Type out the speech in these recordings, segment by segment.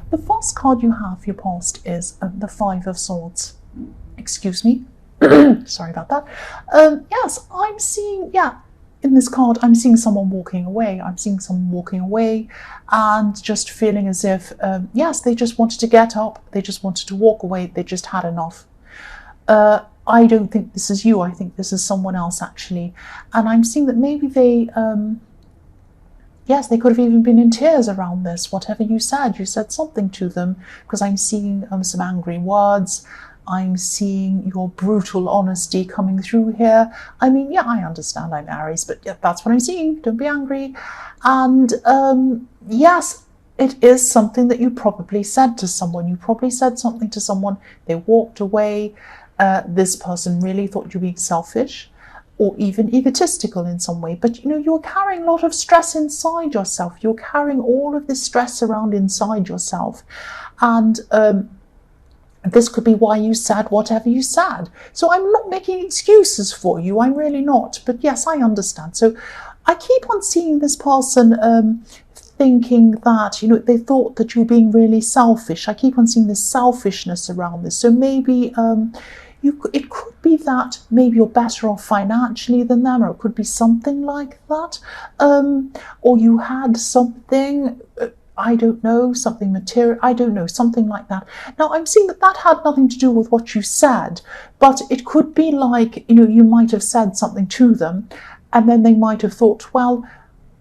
The first card you have for your past is the Five of Swords. Excuse me. Sorry about that. Yes, I'm seeing, in this card, I'm seeing someone walking away. I'm seeing someone walking away and just feeling as if, yes, they just wanted to get up. They just wanted to walk away. They just had enough. I don't think this is you. I think this is someone else, actually. And I'm seeing that maybe they, yes, they could have even been in tears around this. Whatever you said something to them, because I'm seeing some angry words. I'm seeing your brutal honesty coming through here. I mean, yeah, I understand I'm Aries, but yeah, that's what I'm seeing. Don't be angry. And yes, it is something that you probably said to someone. You probably said something to someone. They walked away. This person really thought you were being selfish or even egotistical in some way. But, you're carrying a lot of stress inside yourself. You're carrying all of this stress around inside yourself. And this could be why you said whatever you said. So I'm not making excuses for you. I'm really not. But yes, I understand. So I keep on seeing this person thinking that, they thought that you were being really selfish. I keep on seeing this selfishness around this. So maybe it could be that maybe you're better off financially than them, or it could be something like that. Or you had something, I don't know, something material, I don't know, something like that. Now, I'm seeing that had nothing to do with what you said, but it could be like, you might have said something to them, and then they might have thought, well,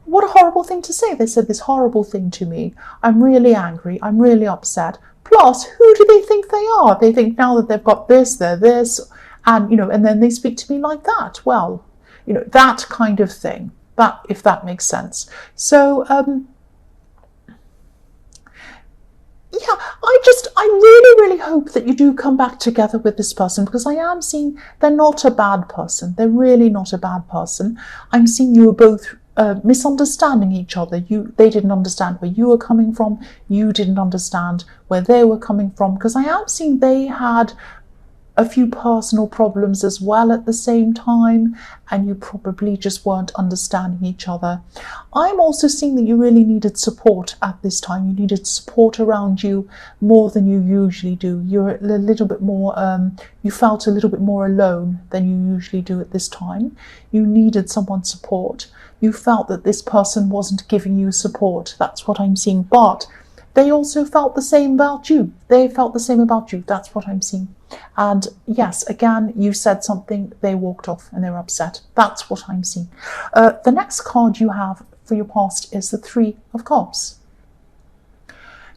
what a horrible thing to say. They said this horrible thing to me. I'm really angry. I'm really upset. Plus, who do they think they are? They think now that they've got this, they're this, and, and then they speak to me like that. Well, that kind of thing, that, if that makes sense. So, I really, really hope that you do come back together with this person, because I am seeing they're not a bad person. They're really not a bad person. I'm seeing you are both misunderstanding each other. They didn't understand where you were coming from. You didn't understand where they were coming from, because I am seeing they had a few personal problems as well at the same time, and you probably just weren't understanding each other. I'm also seeing that you really needed support at this time. You needed support around you more than you usually do. You're a little bit more, you felt a little bit more alone than you usually do at this time. You needed someone's support. You felt that this person wasn't giving you support. That's what I'm seeing. But they also felt the same about you. They felt the same about you. That's what I'm seeing. And yes, again, you said something, they walked off and they were upset. That's what I'm seeing. The next card you have for your past is the Three of Cups.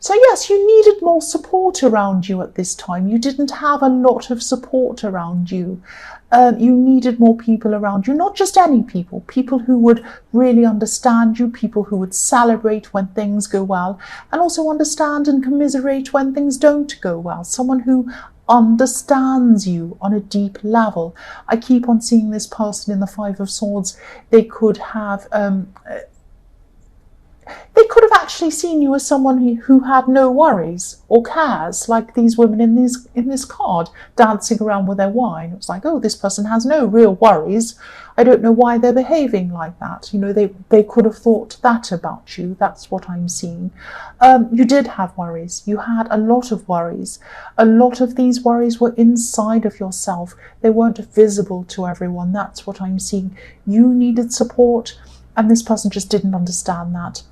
So yes, you needed more support around you at this time. You didn't have a lot of support around you. You needed more people around you, not just any people, people who would really understand you, people who would celebrate when things go well, and also understand and commiserate when things don't go well. Someone who understands you on a deep level. I keep on seeing this person in the Five of Swords. They could have actually seen you as someone who had no worries or cares, like these women in this card, dancing around with their wine. It was like, oh, this person has no real worries. I don't know why they're behaving like that. They could have thought that about you. That's what I'm seeing. You did have worries. You had a lot of worries. A lot of these worries were inside of yourself. They weren't visible to everyone. That's what I'm seeing. You needed support, and this person just didn't understand that.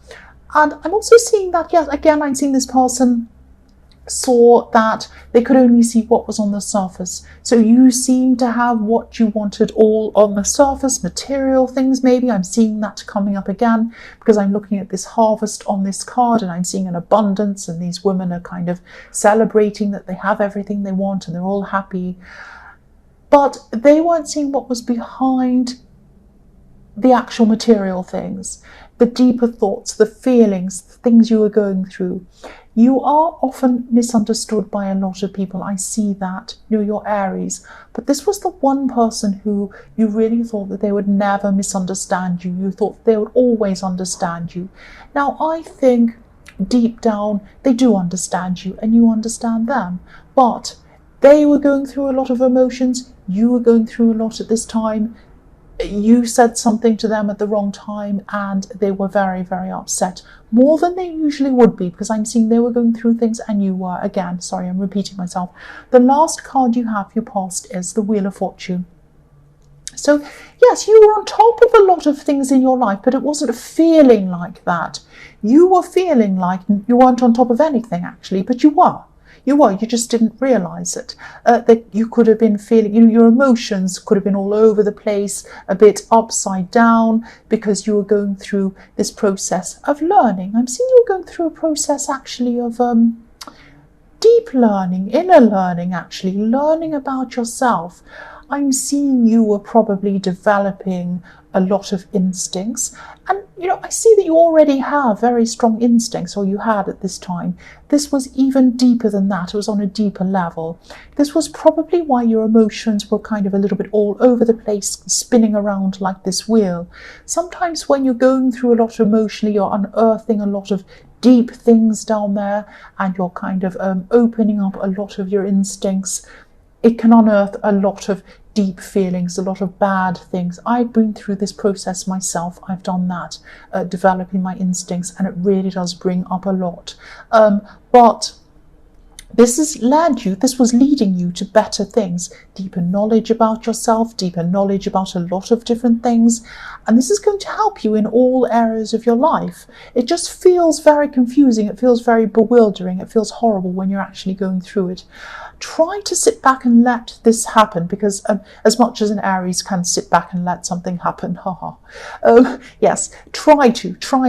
And I'm also seeing that, yes, again, I'm seeing this person saw that they could only see what was on the surface. So you seem to have what you wanted all on the surface, material things maybe. I'm seeing that coming up again, because I'm looking at this harvest on this card, and I'm seeing an abundance, and these women are kind of celebrating that they have everything they want and they're all happy. But they weren't seeing what was behind the actual material things, the deeper thoughts, the feelings, the things you were going through. You are often misunderstood by a lot of people. I see that. You're Aries. But this was the one person who you really thought that they would never misunderstand you. You thought they would always understand you. Now, I think deep down they do understand you, and you understand them. But they were going through a lot of emotions. You were going through a lot at this time. you said something to them at the wrong time and they were very, very upset, more than they usually would be, because I'm seeing they were going through things and you were. Again, sorry, I'm repeating myself. The last card you have, your past, is the Wheel of Fortune. So yes, you were on top of a lot of things in your life, but it wasn't feeling like that. You were feeling like you weren't on top of anything, actually, but you were. You just didn't realise it. That you could have been feeling, your emotions could have been all over the place, a bit upside down, because you were going through this process of learning. I'm seeing you were going through a process, actually, of deep learning, inner learning, actually, learning about yourself. I'm seeing you were probably developing a lot of instincts. And, I see that you already have very strong instincts, or you had at this time. This was even deeper than that. It was on a deeper level. This was probably why your emotions were kind of a little bit all over the place, spinning around like this wheel. Sometimes when you're going through a lot emotionally, you're unearthing a lot of deep things down there, and you're kind of opening up a lot of your instincts. It can unearth a lot of deep feelings, a lot of bad things. I've been through this process myself. I've done that, developing my instincts, and it really does bring up a lot. But this was leading you to better things, deeper knowledge about yourself, deeper knowledge about a lot of different things. And this is going to help you in all areas of your life. It just feels very confusing. It feels very bewildering. It feels horrible when you're actually going through it. Try to sit back and let this happen, because as much as an Aries can sit back and let something happen, yes, try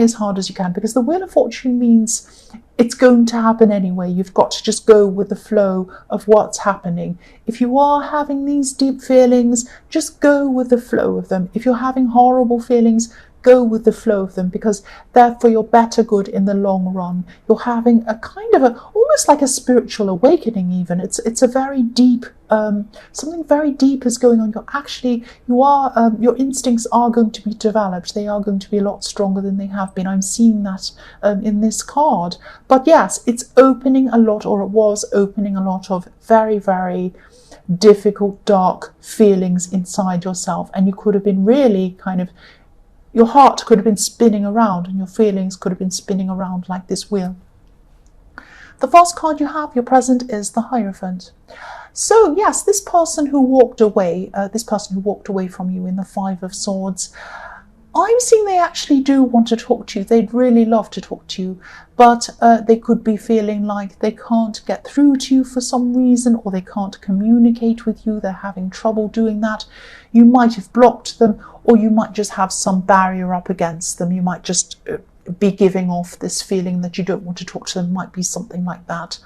as hard as you can, because the Wheel of Fortune means it's going to happen anyway. You've got to just go with the flow of what's happening. If you are having these deep feelings, just go with the flow of them. If you're having horrible feelings, go with the flow of them, because they're for your better good in the long run. You're having a kind of almost like a spiritual awakening even. It's a very deep, something very deep is going on. Your instincts are going to be developed. They are going to be a lot stronger than they have been. I'm seeing that in this card. But yes, it's opening a lot, or it was opening a lot of very, very difficult, dark feelings inside yourself. And you could have been really kind of, your heart could have been spinning around, and your feelings could have been spinning around like this wheel. The first card you have, your present, is the Hierophant. So yes, this person who walked away from you in the Five of Swords, I'm seeing they actually do want to talk to you. They'd really love to talk to you, but they could be feeling like they can't get through to you for some reason, or they can't communicate with you. They're having trouble doing that. You might have blocked them, or you might just have some barrier up against them. You might just be giving off this feeling that you don't want to talk to them. Might be something like that.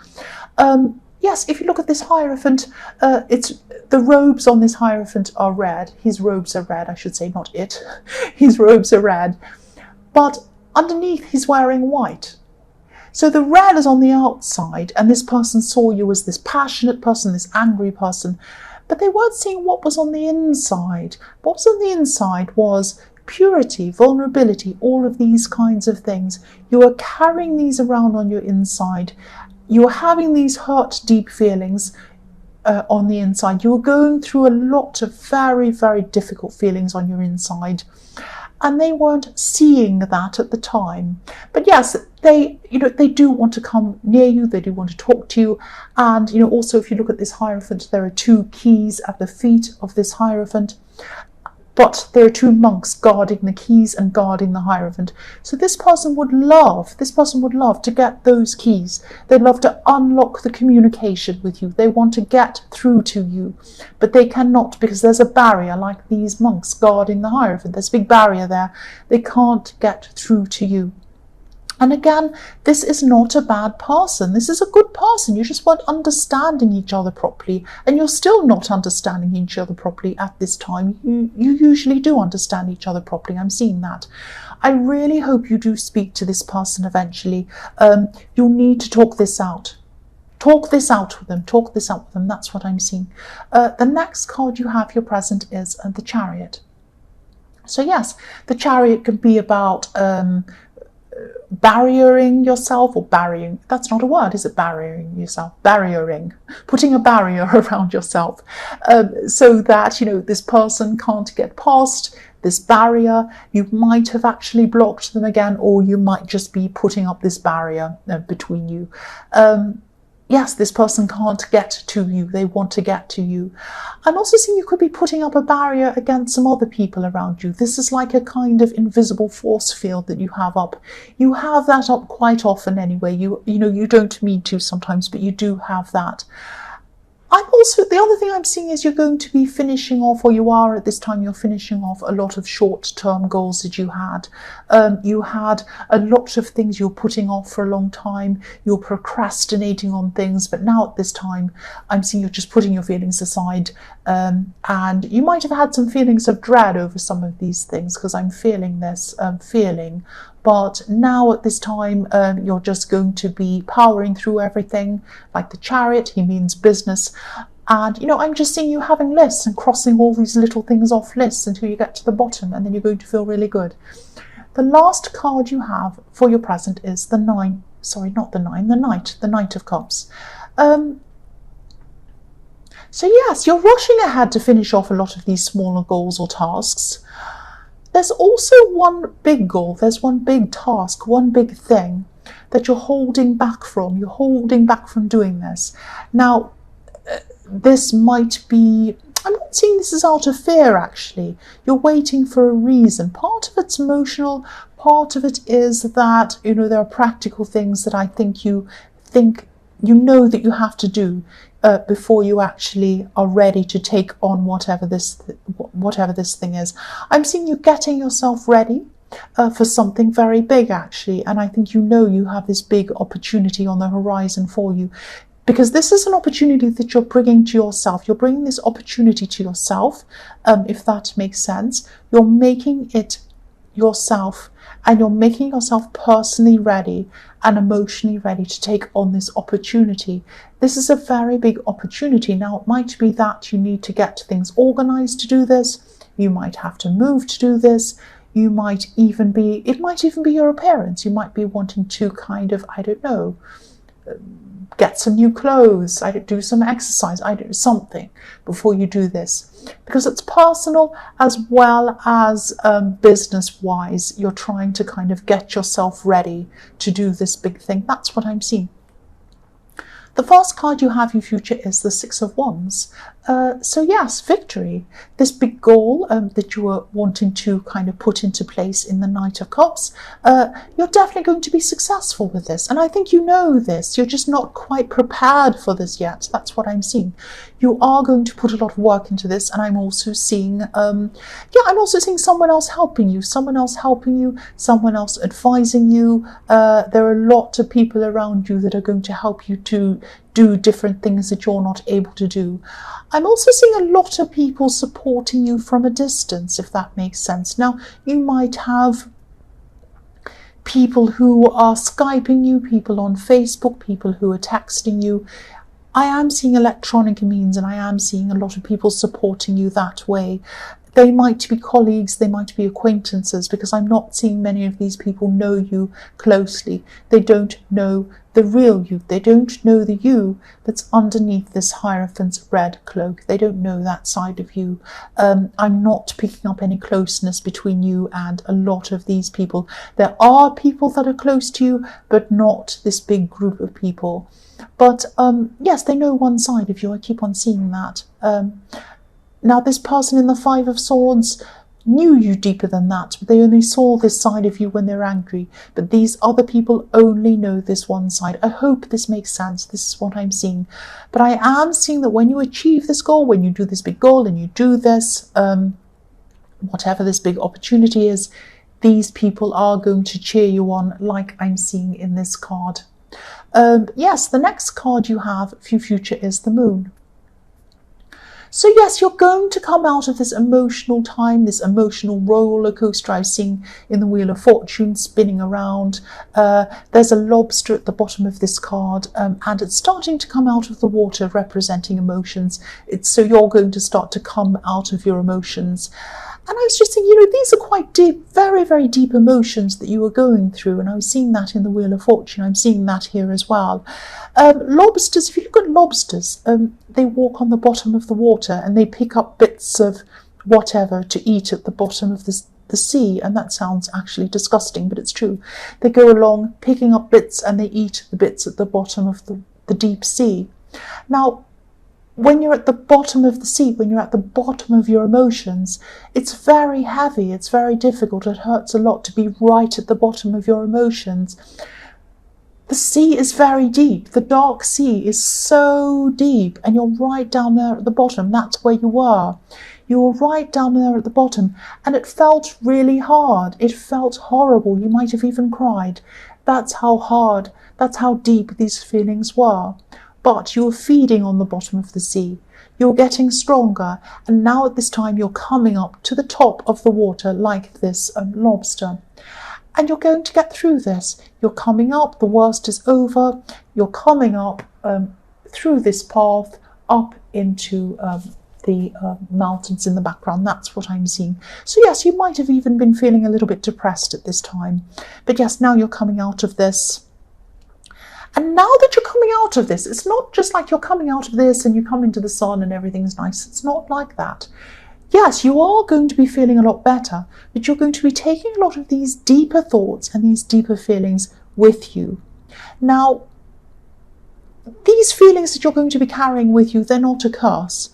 Yes, if you look at this Hierophant, the robes on this Hierophant are red. His robes are red, I should say, not it. His robes are red. But underneath, he's wearing white. So the red is on the outside, and this person saw you as this passionate person, this angry person, but they weren't seeing what was on the inside. What was on the inside was purity, vulnerability, all of these kinds of things. You are carrying these around on your inside. You are having these hurt, deep feelings on the inside. You are going through a lot of very, very difficult feelings on your inside. And they weren't seeing that at the time. But yes, they do want to come near you. They do want to talk to you. And, also if you look at this Hierophant, there are two keys at the feet of this Hierophant. But there are two monks guarding the keys and guarding the Hierophant. So this person would love to get those keys. They'd love to unlock the communication with you. They want to get through to you, but they cannot, because there's a barrier, like these monks guarding the Hierophant. There's a big barrier there. They can't get through to you. And again, this is not a bad person. This is a good person. You just weren't understanding each other properly, and you're still not understanding each other properly at this time. You usually do understand each other properly. I'm seeing that. I really hope you do speak to this person eventually. You'll need to talk this out. Talk this out with them. Talk this out with them. That's what I'm seeing. The next card you have, your present, is the Chariot. So yes, the Chariot can be about barriering yourself, or barriering, that's not a word, is it? Barriering yourself, barriering, putting a barrier around yourself, so that, you know, this person can't get past this barrier. You might have actually blocked them again, or you might just be putting up this barrier between you. Yes, this person can't get to you. They want to get to you. I'm also seeing you could be putting up a barrier against some other people around you. This is like a kind of invisible force field that you have up. You have that up quite often anyway. You know, you don't mean to sometimes, but you do have that. I'm also, the other thing I'm seeing is you're going to be finishing off, or you are at this time, you're finishing off a lot of short-term goals that you had. You had a lot of things you're putting off for a long time. You're procrastinating on things, but now at this time, I'm seeing you're just putting your feelings aside. And you might have had some feelings of dread over some of these things, because I'm feeling this feeling. But now at this time, you're just going to be powering through everything. Like the Chariot, he means business. And, you know, I'm just seeing you having lists and crossing all these little things off lists until you get to the bottom, and then you're going to feel really good. The last card you have for your present is the Nine. Sorry, not the Nine, the Knight. The Knight of Cups. So yes, you're rushing ahead to finish off a lot of these smaller goals or tasks. There's also one big goal, there's one big task, one big thing that you're holding back from. You're holding back from doing this. Now, this might be, I'm not seeing this as out of fear actually. You're waiting for a reason. Part of it's emotional, part of it is that, you know, there are practical things that I think you know that you have to do before you actually are ready to take on whatever this thing is. I'm seeing you getting yourself ready for something very big actually, and I think you know you have this big opportunity on the horizon for you, because this is an opportunity that you're bringing to yourself. You're bringing this opportunity to yourself, if that makes sense. You're making it yourself, and you're making yourself personally ready and emotionally ready to take on this opportunity. This is a very big opportunity. Now, it might be that you need to get things organized to do this. You might have to move to do this. It might even be your appearance. You might be wanting to kind of, I don't know, get some new clothes, do some exercise, something before you do this, because it's personal as well as business-wise. You're trying to kind of get yourself ready to do this big thing. That's what I'm seeing. The first card you have in future is the Six of Wands. So yes, victory. This big goal that you were wanting to kind of put into place in the Knight of Cups, you're definitely going to be successful with this. And I think you know this. You're just not quite prepared for this yet. That's what I'm seeing. You are going to put a lot of work into this. And I'm also seeing, someone else helping you, someone else advising you. There are a lot of people around you that are going to help you to do different things that you're not able to do. I'm also seeing a lot of people supporting you from a distance, if that makes sense. Now, you might have people who are Skyping you, people on Facebook, people who are texting you. I am seeing electronic means, and I am seeing a lot of people supporting you that way. They might be colleagues, they might be acquaintances, because I'm not seeing many of these people know you closely. They don't know the real you. They don't know the you that's underneath this Hierophant's red cloak. They don't know that side of you. I'm not picking up any closeness between you and a lot of these people. There are people that are close to you, but not this big group of people. But yes, they know one side of you. I keep on seeing that. Now, this person in the Five of Swords knew you deeper than that, but they only saw this side of you when they're angry. But these other people only know this one side. I hope this makes sense. This is what I'm seeing. But I am seeing that when you achieve this goal, when you do this big goal and you do this, whatever this big opportunity is, these people are going to cheer you on, like I'm seeing in this card. Yes, the next card you have for future is the Moon. So yes, you're going to come out of this emotional time, this emotional roller coaster I've seen in the Wheel of Fortune spinning around. There's a lobster at the bottom of this card, and it's starting to come out of the water, representing emotions. So you're going to start to come out of your emotions. And I was just thinking, these are quite deep, very, very deep emotions that you are going through. And I was seeing that in the Wheel of Fortune. I'm seeing that here as well. Lobsters, if you look at lobsters, they walk on the bottom of the water and they pick up bits of whatever to eat at the bottom of the sea. And that sounds actually disgusting, but it's true. They go along picking up bits and they eat the bits at the bottom of the deep sea. Now, when you're at the bottom of the sea, when you're at the bottom of your emotions, it's very heavy, it's very difficult, it hurts a lot to be right at the bottom of your emotions. The sea is very deep, the dark sea is so deep, and you're right down there at the bottom. That's where you are. You were right down there at the bottom, and it felt really hard. It felt horrible. You might have even cried. That's how hard, that's how deep these feelings were. But you're feeding on the bottom of the sea. You're getting stronger. And now at this time, you're coming up to the top of the water like this lobster. And you're going to get through this. You're coming up. The worst is over. You're coming up through this path up into the mountains in the background. That's what I'm seeing. So yes, you might have even been feeling a little bit depressed at this time. But yes, now you're coming out of this. And now that you're coming out of this, it's not just like you're coming out of this and you come into the sun and everything's nice. It's not like that. Yes, you are going to be feeling a lot better, but you're going to be taking a lot of these deeper thoughts and these deeper feelings with you. Now, these feelings that you're going to be carrying with you, they're not a curse.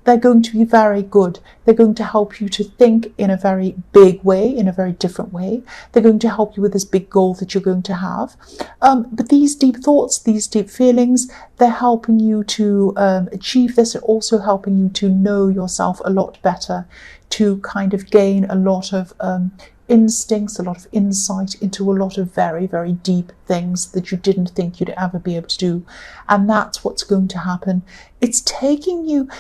They're going to be very good. They're going to help you to think in a very big way, in a very different way. They're going to help you with this big goal that you're going to have. But these deep thoughts, these deep feelings, they're helping you to achieve this. They're also helping you to know yourself a lot better, to kind of gain a lot of instincts, a lot of insight into a lot of very, very deep things that you didn't think you'd ever be able to do. And that's what's going to happen. It's taking you,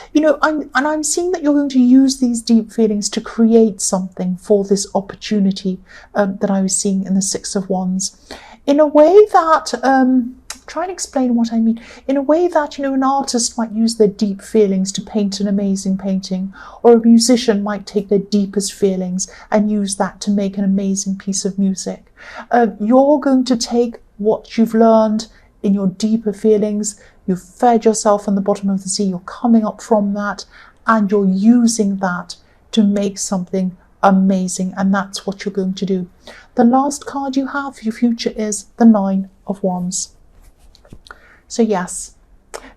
I'm seeing that you're going to use these deep feelings to create something for this opportunity that I was seeing in the Six of Wands. In a way that, try and explain what I mean. In a way that, an artist might use their deep feelings to paint an amazing painting, or a musician might take their deepest feelings and use that to make an amazing piece of music. You're going to take what you've learned in your deeper feelings. You've fed yourself on the bottom of the sea. You're coming up from that, and you're using that to make something amazing. And that's what you're going to do. The last card you have for your future is the Nine of Wands. So yes,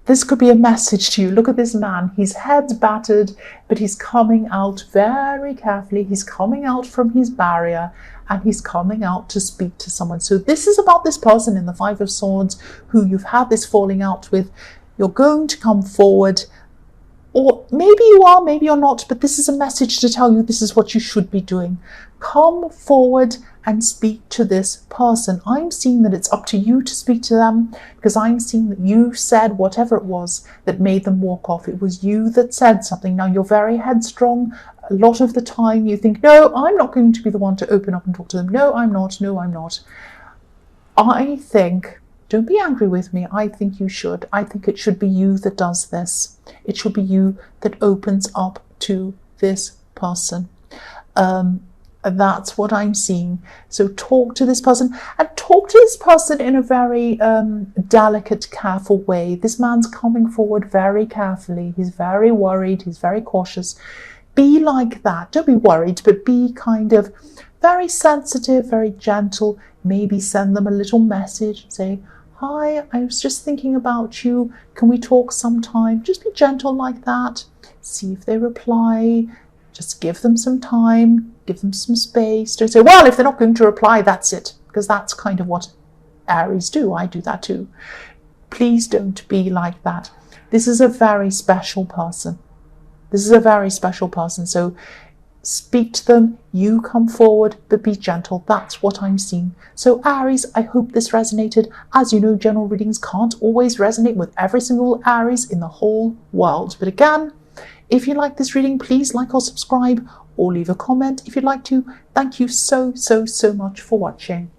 this could be a message to you. Look at this man. His head's battered, but he's coming out very carefully. He's coming out from his barrier and he's coming out to speak to someone. So this is about this person in the Five of Swords who you've had this falling out with. You're going to come forward, or maybe you are, maybe you're not, but this is a message to tell you this is what you should be doing. Come forward and speak to this person. I'm seeing that it's up to you to speak to them, because I'm seeing that you said whatever it was that made them walk off. It was you that said something. Now, you're very headstrong. A lot of the time you think, no, I'm not going to be the one to open up and talk to them. No, I'm not. No, I'm not. I think, don't be angry with me, I think you should. I think it should be you that does this. It should be you that opens up to this person. That's what I'm seeing. So talk to this person, and talk to this person in a very delicate, careful way. This man's coming forward very carefully. He's very worried. He's very cautious. Be like that. Don't be worried, but be kind of very sensitive, very gentle. Maybe send them a little message. Say, hi, I was just thinking about you. Can we talk sometime? Just be gentle like that. See if they reply. Just give them some time, give them some space. Don't say, well, if they're not going to reply, that's it. Because that's kind of what Aries do. I do that too. Please don't be like that. This is a very special person. This is a very special person. So speak to them, you come forward, but be gentle. That's what I'm seeing. So Aries, I hope this resonated. As you know, general readings can't always resonate with every single Aries in the whole world. But again, if you like this reading, please like or subscribe, or leave a comment if you'd like to. Thank you so, so, so much for watching.